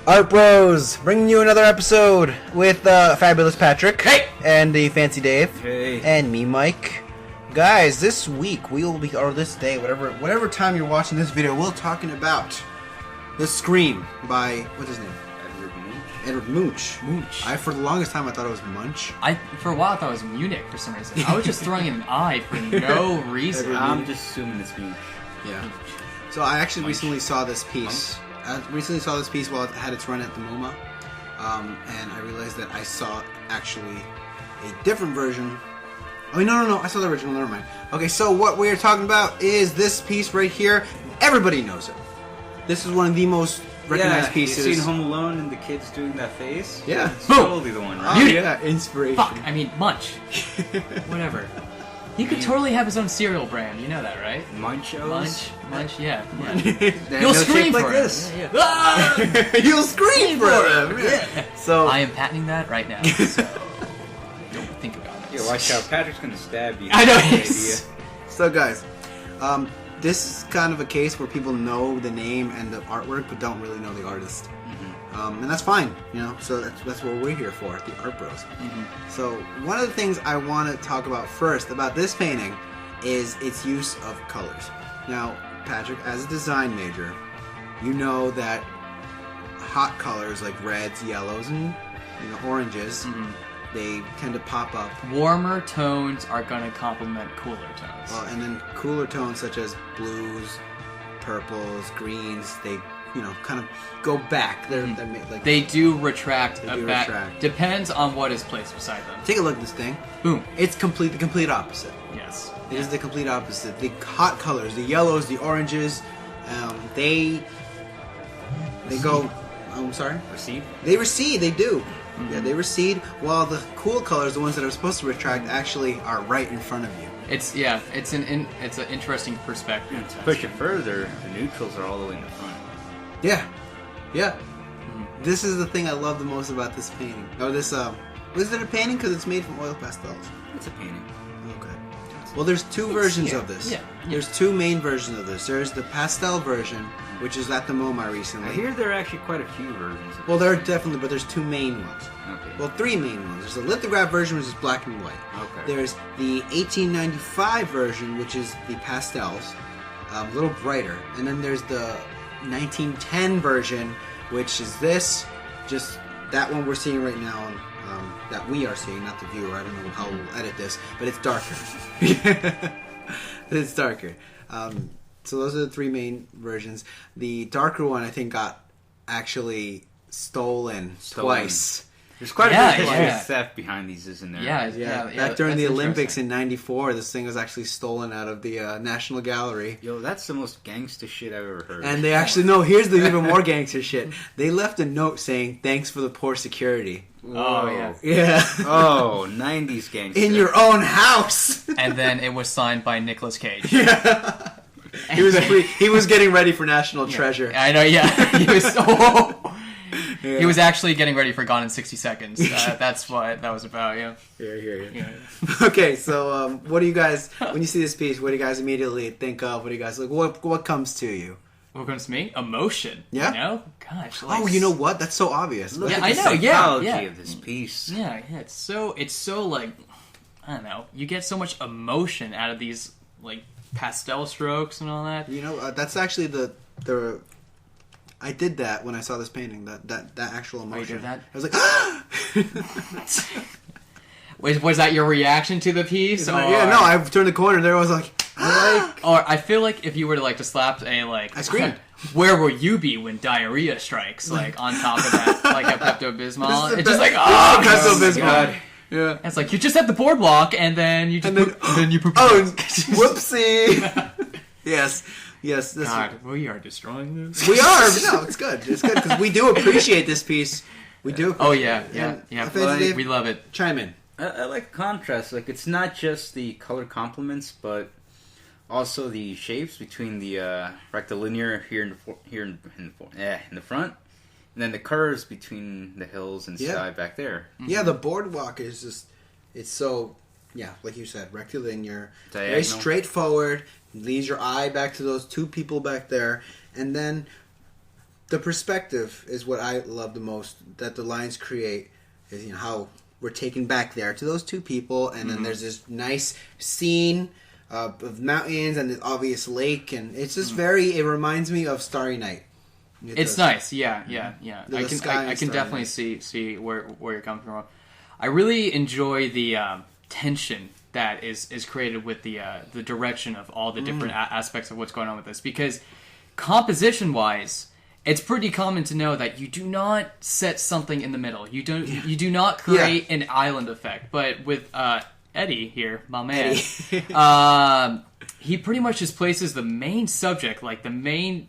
Art Bros, bringing you another episode with fabulous Patrick. Hey! And the fancy Dave. Hey! And me, Mike. Guys, this week we will be, or this day, whatever time you're watching this video, we're talking about The Scream by, what's his name? Edvard Munch. For the longest time I thought it was Munch. For a while I thought it was Munich for some reason. I was just throwing in an I for no reason. I'm just assuming it's Munch. Yeah. So I actually recently saw this piece. I recently saw this piece while it had its run at the MoMA. And I realized that I saw actually a different version. Oh, no. I saw the original. Never mind. Okay, so what we're talking about is this piece right here. Everybody knows it. This is one of the most recognized pieces. You seen Home Alone and the kids doing that face? Yeah. It's totally the one, right? Oh, yeah. Inspiration. Fuck, I mean, Munch. Whatever. He could totally have his own cereal brand. You know that, right? Munchos? Munch, yeah. You'll scream like for this. him. Yeah. You'll scream for him. Yeah. So I am patenting that right now. So don't think about it. Yeah, watch out. Patrick's gonna stab you. I know. So guys, this is kind of a case where people know the name and the artwork, but don't really know the artist. And that's fine, you know. So that's what we're here for, the Art Bros. So one of the things I want to talk about first about this painting is its use of colors. Now, Patrick, as a design major, you know that hot colors like reds, yellows, and oranges, they tend to pop up. Warmer tones are going to complement cooler tones. Well, and then cooler tones such as blues, purples, greens, they kind of go back. They're like they do retract they do back. retract. Depends on what is placed beside them. Take a look at this thing. Boom. It's the complete opposite. Yes. It is the complete opposite. The hot colors, the yellows, the oranges, they go. I'm sorry. Recede? They recede. They do. Yeah, they recede. While the cool colors, the ones that are supposed to retract, actually are right in front of you. It's an interesting perspective. To push it further, the neutrals are all the way in the front. Yeah. This is the thing I love the most about this painting. Oh, this is it a painting because it's made from oil pastels? It's a painting. Okay. Well, there's two versions of this. Yeah. There's two main versions of this. There's the pastel version, which is at the MoMA recently. I hear there are actually quite a few versions of Well, there are definitely, but there's two main ones. Okay. Well, three main ones. There's the lithograph version, which is black and white. Okay. There's the 1895 version, which is the pastels, a little brighter. And then there's the 1910 version, which is this, just that one we're seeing right now, that we are seeing, not the viewer. I don't know how we'll edit this, but it's darker. It's darker. So those are the three main versions. The darker one, I think, got actually stolen twice. There's quite a bit of theft behind these, isn't there? Yeah. Back during the Olympics in '94, this thing was actually stolen out of the National Gallery. Yo, that's the most gangster shit I've ever heard. And they actually, no, here's the even more gangster shit. They left a note saying, "Thanks for the poor security." Oh, yeah. Yeah. Oh, 90s gangster. In your own house! And then it was signed by Nicolas Cage. Yeah. He was getting ready for National Treasure. I know, yeah. He was actually getting ready for Gone in 60 Seconds. That's what that was about, yeah. Yeah. Okay, so what do you guys, when you see this piece, what do you guys immediately think of? What do you guys, like, what comes to you? What comes to me? Emotion. Yeah? You know? Gosh. Oh, you know what? That's so obvious. Look Yeah, at I the know, psychology yeah. of this piece. Yeah, it's so like, I don't know. You get so much emotion out of these, like, pastel strokes and all that. You know, that's actually the I did that when I saw this painting. That actual emotion. Oh, you did that? I was like, Was that your reaction to the piece? yeah, no. I turned the corner. There I was like, Or I feel like if you were to slap a like, I screamed. Where will you be when diarrhea strikes? Like on top of that, like a Pepto Bismol. It's just like Pepto-Bismol. Yeah. It's like you just at the boardwalk and then you just then you poop. Oh, whoopsie. Yes. God, we are destroying this. We are. No, it's good. It's good because we do appreciate this piece. We do. Oh yeah. Dave, We love it. Chime in. I like contrast. Like, it's not just the color complements, but also the shapes between the rectilinear here in the front, and then the curves between the hills and sky back there. Yeah, the boardwalk is just, it's so, like you said, rectilinear, Diagonal. very straightforward, leads your eye back to those two people back there, and then the perspective is what I love the most that the lines create. Is how we're taken back there to those two people, and then there's this nice scene of mountains and this obvious lake, and it's just very. It reminds me of Starry Night. It's nice, yeah. I can definitely see where you're coming from. I really enjoy the tension that is created with the direction of all the different aspects of what's going on with this, because composition wise, it's pretty common to know that you do not set something in the middle. You do not create an island effect. But with Eddie here, my man, he pretty much just places the main subject, like the main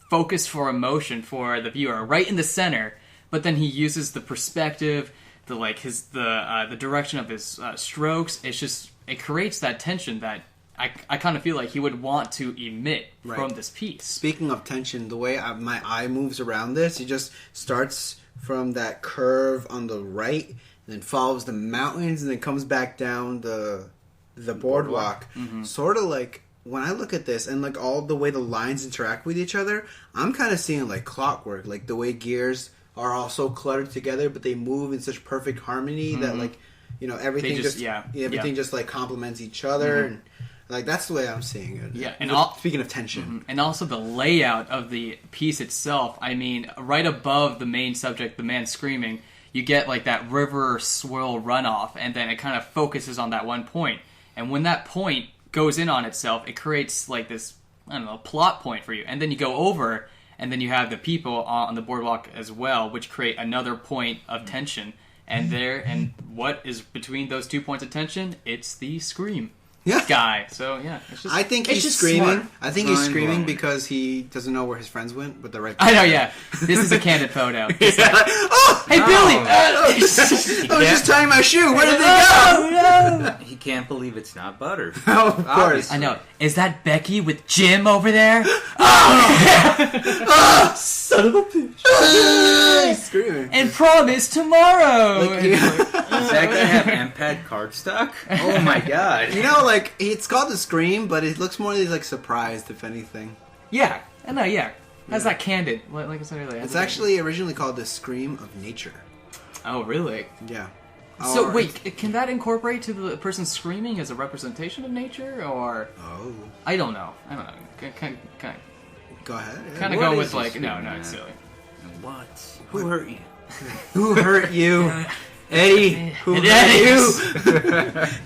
focus for emotion for the viewer, right in the center. But then he uses the perspective, the direction of his strokes. It creates that tension that I kind of feel like he would want to emit from this piece. Speaking of tension, the way my eye moves around this, it just starts from that curve on the right, and then follows the mountains, and then comes back down the boardwalk. Sort of like when I look at this, and like all the way the lines interact with each other, I'm kind of seeing like clockwork, like the way gears are all so cluttered together, but they move in such perfect harmony that like everything just like complements each other and. Like, that's the way I'm seeing it. Yeah, and speaking of tension. And also the layout of the piece itself. I mean, right above the main subject, the man screaming, you get, like, that river swirl runoff, and then it kind of focuses on that one point. And when that point goes in on itself, it creates, like, this, I don't know, plot point for you. And then you go over, and then you have the people on the boardwalk as well, which create another point of tension. And what is between those 2 points of tension? It's the scream. Guy. So it's just. I think he's screaming. Smart. I think he's screaming because he doesn't know where his friends went, but they're right there. I know. Yeah, this is a candid photo. Hey, Billy! I was just tying my shoe. Where did they go? No. He can't believe it's not butter. Oh, of course. I know. Is that Becky with Jim over there? Son of a bitch! He's screaming. And prom is tomorrow. Does that guy have Ampad cardstock? Oh my god! Like it's called the Scream, but it looks more like surprised, if anything. Yeah, I know. Yeah, has that candid? Like I said earlier, it's actually originally called the Scream of Nature. Oh, really? Yeah. So wait, can that incorporate to the person screaming as a representation of nature, or? Oh. I don't know. Go ahead. Kind of go with like no, it's silly. What? Who hurt you? Who hurt you? Eddie, who hurt you?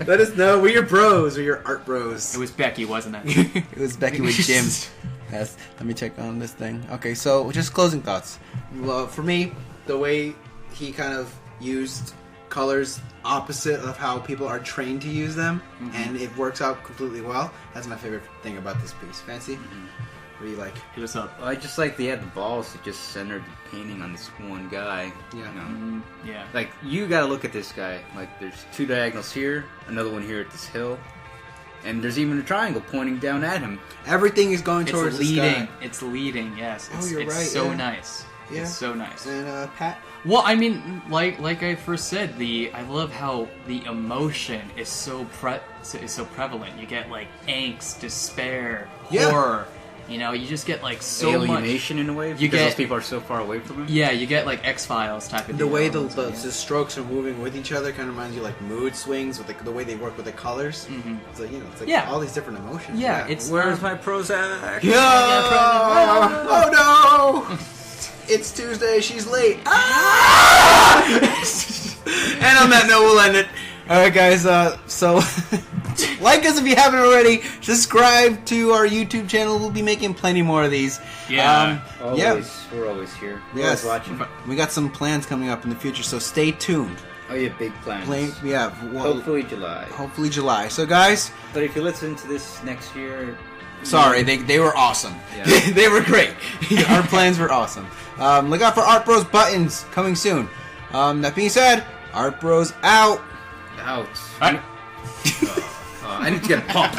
Let us know. We're your bros. We're your art bros. It was Becky, wasn't it? It was Becky with Jim. Yes. Let me check on this thing. Okay, so just closing thoughts. Well, for me, the way he kind of used colors opposite of how people are trained to use them, and it works out completely well. That's my favorite thing about this piece. Fancy? What do you like? Hit us up. Well, I just like they had the balls to just center the painting on this one guy. Yeah. Yeah. Like, you gotta look at this guy. Like, there's 2 diagonals here, another one here at this hill, and there's even a triangle pointing down at him. Everything is going towards the sky. It's leading, yes. It's right. So nice. Yeah. It's so nice. And Pat? Well, I mean, like I first said, I love how the emotion is so prevalent. You get like angst, despair, horror. You just get like so alienation much. In a way because those people are so far away from him. Yeah, you get like X-Files type of. The way the strokes are moving with each other kind of reminds you like mood swings with the way they work with the colors. It's like it's like all these different emotions. Yeah, it's where's my Prozac? Oh no! It's Tuesday. She's late. And on that note, we'll end it. All right, guys. So, like us if you haven't already. Subscribe to our YouTube channel. We'll be making plenty more of these. Yeah. We're always here. We're always watching. We got some plans coming up in the future, so stay tuned. Oh yeah, big plans. Hopefully July. So, guys. But if you listen to this next year. Sorry, they were awesome. Yeah. They were great. Our plans were awesome. Look out for Art Bros buttons coming soon. That being said, Art Bros out. I need to get a pump.